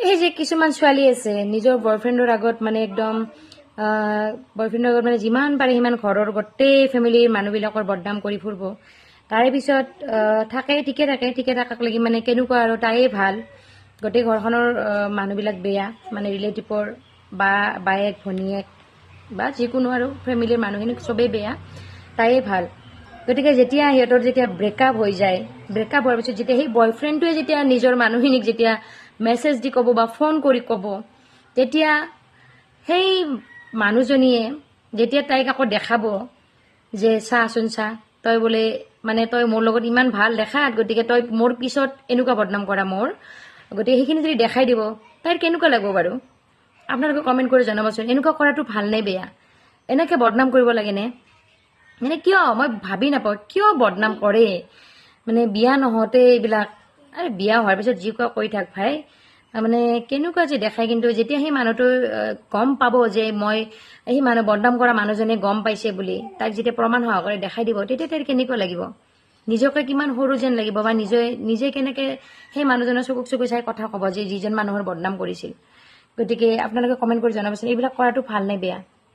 এই যে কিছুমান ছোৱালী আছে নিজৰ বয়ফ্ৰেণ্ডৰ আগত মানে একদম বয়ফ্ৰেণ্ডৰ আগত মানে যিমান পাৰে সিমান ঘৰৰ গোটেই ফেমিলিৰ মানুহবিলাকৰ বদনাম কৰি ফুৰিব। তাৰে পিছত থাকে ঠিকে থাকাক লাগি মানে কেনেকুৱা আৰু তাইয়ে ভাল, গোটেই ঘৰখনৰ মানুহবিলাক বেয়া, মানে ৰিলেটিভৰ বায়েক ভনীয়েক বা যিকোনো আৰু ফেমিলিৰ মানুহখিনি চবেই বেয়া, তাইয়ে ভাল। গতিকে যেতিয়া সিহঁতৰ যেতিয়া ব্ৰেকআপ হৈ যায়, ব্ৰেকআপ হোৱাৰ পিছত যেতিয়া সেই বয়ফ্ৰেণ্ডটোৱে যেতিয়া নিজৰ মানুহখিনিক যেতিয়া মেছেজ দি ক'ব বা ফোন কৰি ক'ব, তেতিয়া সেই মানুহজনীয়ে যেতিয়া তাইক আকৌ দেখাব যে চাচোন চা, তই বোলে মানে তই মোৰ লগত ইমান ভাল দেখাত, গতিকে তই মোৰ পিছত এনেকুৱা বদনাম কৰা মোৰ, গতিকে সেইখিনি যদি দেখাই দিব, তাইৰ কেনেকুৱা লাগিব বাৰু? আপোনালোকে কমেণ্ট কৰি জনাবচোন। এনেকুৱা কৰাটো ভাল নে বেয়া? এনেকৈ বদনাম কৰিব লাগেনে? মানে কিয় মই ভাবি নাপাওঁ, কিয় বদনাম কৰে? মানে বিয়া নহওঁতে এইবিলাক, আৰে বিয়া হোৱাৰ পিছত যি কোৱা কৈ থাক ভাই, মানে কেনেকুৱা যে দেখায়। কিন্তু যেতিয়া সেই মানুহটো গম পাব যে মই সেই মানুহ বদনাম কৰা মানুহজনে গম পাইছে বুলি, তাক যেতিয়া প্ৰমাণ সহকাৰে দেখাই দিব, তেতিয়া তাইৰ কেনেকুৱা লাগিব? নিজকে কিমান সৰু যেন লাগিব, বা নিজে কেনেকৈ সেই মানুহজনৰ চকুক চকু চাই কথা ক'ব যে যিজন মানুহৰ বদনাম কৰিছিল। গতিকে আপোনালোকে কমেণ্ট কৰি জনাবচোন, এইবিলাক কৰাটো ভাল নে বেয়া?